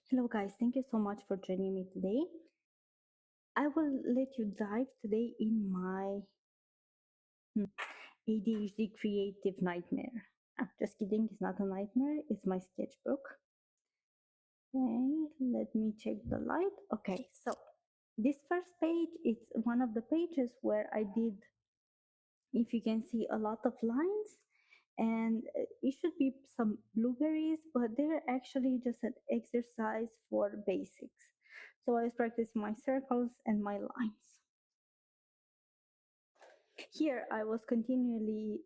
Hello guys, thank you so much for joining me today. I will let you dive today in my ADHD creative nightmare. I'm just kidding, it's not a nightmare, it's my sketchbook. Okay, let me check the light. Okay, so this first page, it's one of the pages where I did, if you can see, a lot of lines, and it should be some blueberries, but they're actually just an exercise for basics. So I was practicing my circles and my lines. Here I was continually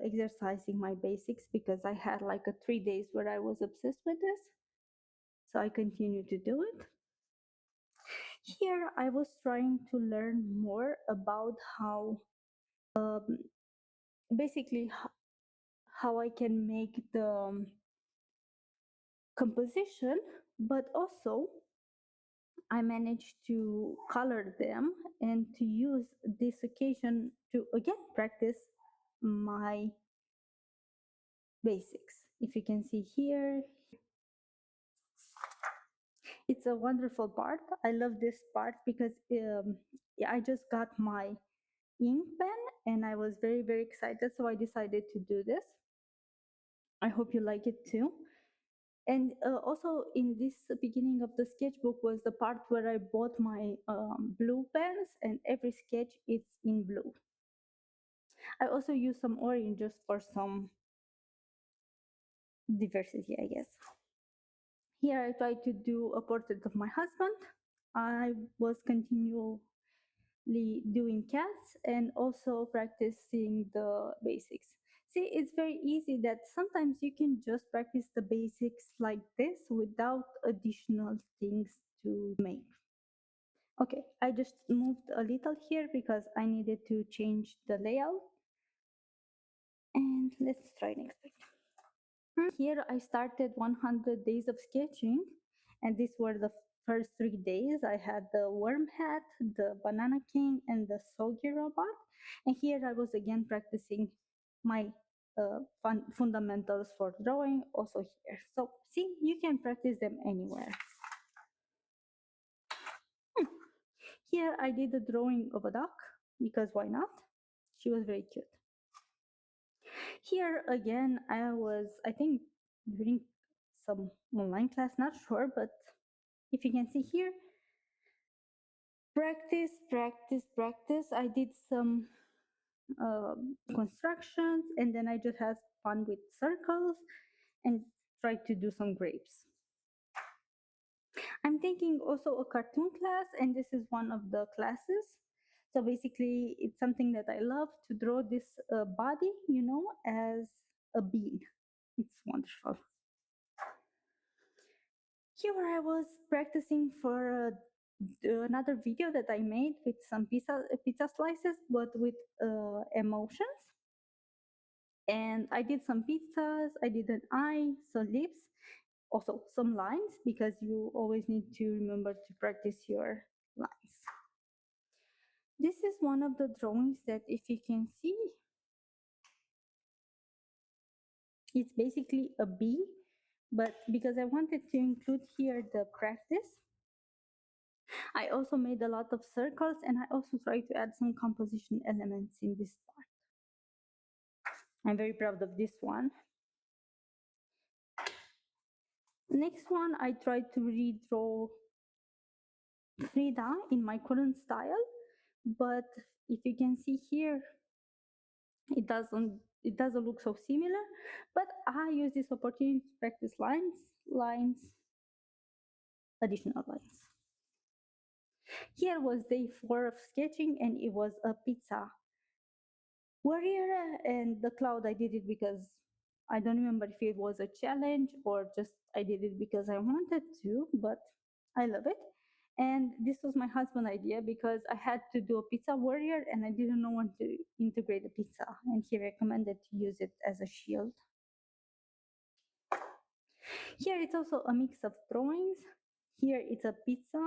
exercising my basics because I had like a 3 days where I was obsessed with this. So I continued to do it. Here I was trying to learn more about how basically how I can make the composition, but also I managed to color them and to use this occasion to again practice my basics. If you can see here, it's a wonderful part. I love this part because yeah, I just got my ink pen and I was very excited, so I decided to do this. I hope you like it too. And also in this beginning of the sketchbook was the part where I bought my blue pens, and every sketch is in blue. I also use some orange just for some diversity, I guess. Here I tried to do a portrait of my husband. I was continually doing cats and also practicing the basics. See, it's very easy that sometimes you can just practice the basics like this without additional things to make. Okay, I just moved a little here because I needed to change the layout. And let's try next page. Here I started 100 days of sketching, and these were the first 3 days. I had the worm hat, the banana king, and the soggy robot. And here I was again practicing my fundamentals for drawing also here. So see, you can practice them anywhere. Here I did a drawing of a duck because why not? She was very cute. Here again, I think, doing some online class, not sure, but if you can see here, practice. I did some constructions, and then I just had fun with circles and tried to do some grapes. I'm taking also a cartoon class, and this is one of the classes. So basically, it's something that I love to draw this body, as a bean. It's wonderful. Here I was practicing for another video that I made with some pizza slices, but with emotions. And I did some pizzas, I did an eye, some lips, also some lines, because you always need to remember to practice your lines. This is one of the drawings that, if you can see, it's basically a bee, but because I wanted to include here the practice, I also made a lot of circles, and I also tried to add some composition elements in this part. I'm very proud of this one. Next one, I tried to redraw Frida in my current style, but if you can see here, it doesn't look so similar. But I use this opportunity to practice lines, additional lines. Here was day 4 of sketching, and it was a pizza warrior, and the cloud I did it because I don't remember if it was a challenge or just I did it because I wanted to, but I love it. And this was my husband's idea because I had to do a pizza warrior and I didn't know when to integrate the pizza, and he recommended to use it as a shield. Here it's also a mix of drawings. Here it's a pizza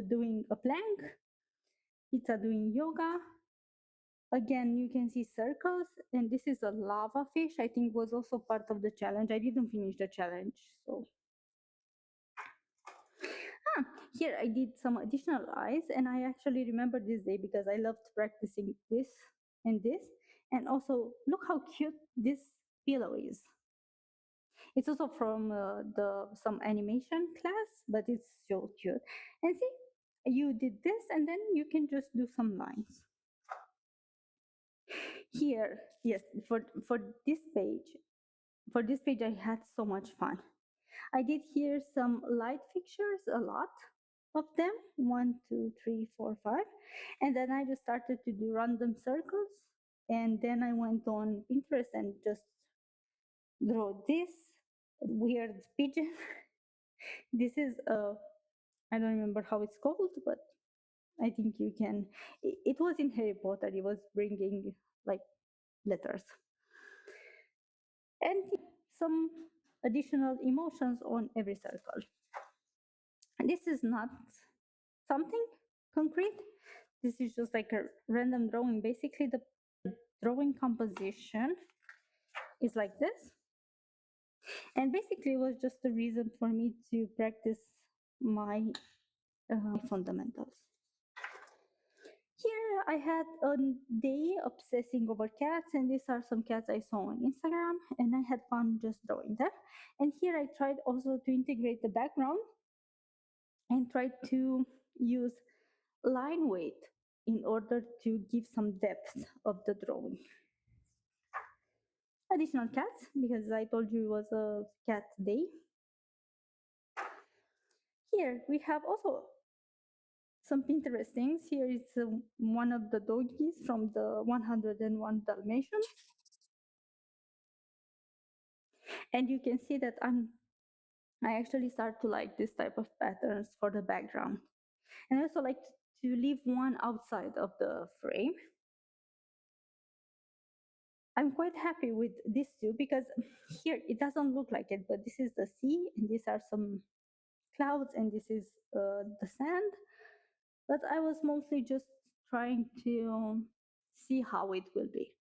doing a plank, pizza doing yoga. Again, you can see circles, and this is a lava fish. I think was also part of the challenge. I didn't finish the challenge, so. here I did some additional eyes, and I actually remember this day because I loved practicing this and this. And also, look how cute this pillow is. It's also from the some animation class, but it's so cute. And see, you did this, and then you can just do some lines. Here, yes, for this page, I had so much fun. I did here some light fixtures, a lot of them, 1, 2, 3, 4, 5, and then I just started to do random circles, and then I went on Pinterest and just draw this weird pigeon. This is I don't remember how it's called, but I think you can. It was in Harry Potter. It was bringing like letters and some additional emotions on every circle. This is not something concrete. This is just like a random drawing. Basically, the drawing composition is like this. And basically, it was just a reason for me to practice my fundamentals. Here I had a day obsessing over cats, and these are some cats I saw on Instagram, and I had fun just drawing them. And here I tried also to integrate the background and tried to use line weight in order to give some depth of the drawing. Additional cats, because I told you it was a cat day. Here we have also some Pinterest things. Here is one of the doggies from the 101 Dalmatians. And you can see that I actually start to like this type of patterns for the background. And I also like to leave one outside of the frame. I'm quite happy with this too, because here it doesn't look like it, but this is the sea, and these are some clouds, and this is the sand. But I was mostly just trying to see how it will be.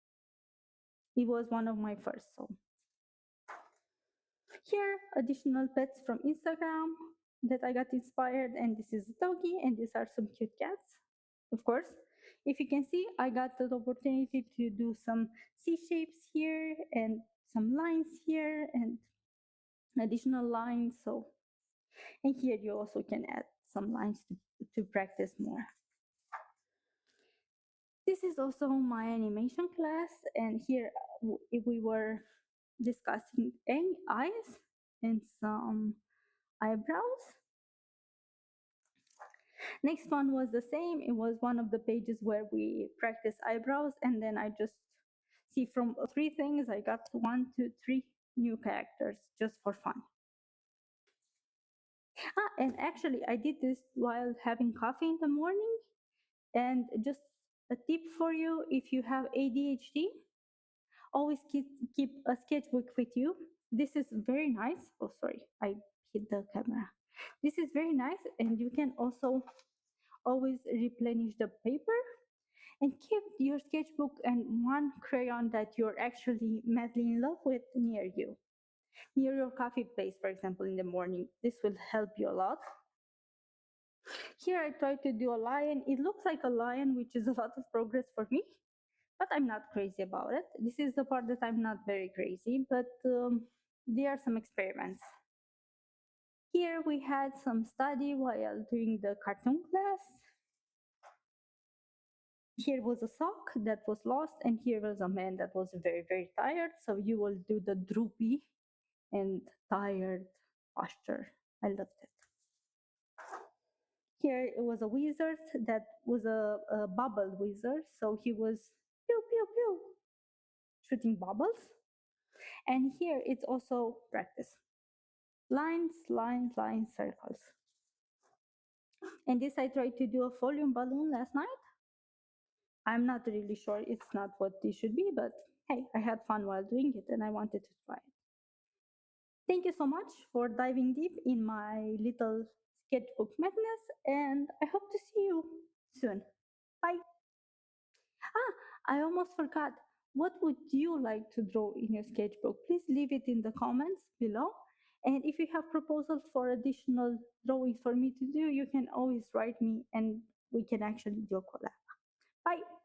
It was one of my first, so. Here, additional pets from Instagram that I got inspired, and this is a doggy, and these are some cute cats. Of course, if you can see, I got the opportunity to do some C shapes here and some lines here and additional lines. So, and here you also can add some lines to practice more. This is also my animation class, and here we were discussing eyes and some eyebrows. Next one was the same. It was one of the pages where we practice eyebrows, and then I just see from 3 things, I got 1, 2, 3 new characters just for fun. And actually I did this while having coffee in the morning. And just a tip for you, if you have ADHD, always keep a sketchbook with you. This is very nice. Oh, sorry, I hit the camera. This is very nice, and you can also always replenish the paper and keep your sketchbook and one crayon that you're actually madly in love with near you, near your coffee place, for example, in the morning. This will help you a lot. Here I try to do a lion. It looks like a lion, which is a lot of progress for me, but I'm not crazy about it. This is the part that I'm not very crazy, but there are some experiments. Here we had some study while doing the cartoon class. Here was a sock that was lost, and here was a man that was very, very tired. So you will do the droopy and tired posture. I loved it. Here it was a wizard that was a bubble wizard. So he was pew, pew, pew, shooting bubbles. And here it's also practice. Lines, lines, lines, circles. And this I tried to do a volume balloon last night. I'm not really sure, it's not what this should be, but hey, I had fun while doing it and I wanted to try it. Thank you so much for diving deep in my little sketchbook madness, and I hope to see you soon. Bye. I almost forgot. What would you like to draw in your sketchbook? Please leave it in the comments below. And if you have proposals for additional drawings for me to do, you can always write me and we can actually do a collab. Bye.